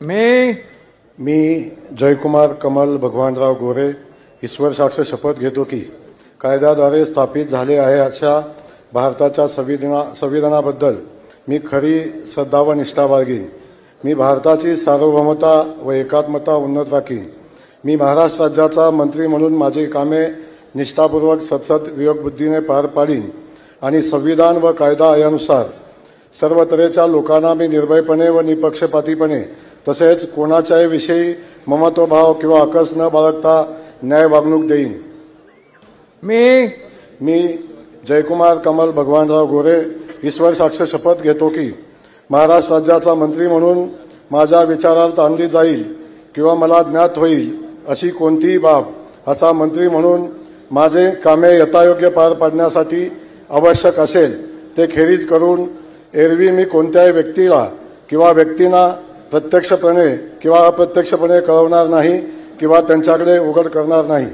मी जयकुमार कमल भगवानराव गोरे ईश्वर साक्ष शपथ घेतो की कायद्याद्वारे स्थापित झाले आहे अशा भारताच्या संविधानाबद्दल मी खरी श्रद्धा व निष्ठा बाळगीन। मी भारताची सार्वभौमता व एकात्मता उन्नत राखीन। मी महाराष्ट्र राज्याचा मंत्री म्हणून माझी कामे निष्ठापूर्वक सतत विवेकबुद्धीने पार पाडीन आणि संविधान व कायदा यानुसार सर्व तऱ्हेच्या लोकांना मी निर्भयपणे व निपक्षपातीपणे तसेच कोणाच्याही विषयी ममत्वभाव किंवा आकस न बाळगता न्याय वागणूक देईन। मी जयकुमार कमल भगवानराव गोरे ईश्वर साक्ष शपथ घेतो की महाराष्ट्र राज्याचा मंत्री म्हणून माझ्या विचारार्थ आणली जाईल किंवा मला ज्ञात होईल अशी कोणतीही बाब असा मंत्री म्हणून माझे कामे यथायोग्य पार पाडण्यासाठी आवश्यक असेल ते खेरीज करून एरवी मी कोणत्याही व्यक्तीला किंवा व्यक्तींना प्रत्यक्षपणे किंवा अप्रत्यक्षपणे कळवणार नाही किंवा त्यांच्याकडे उघड करणार नाही।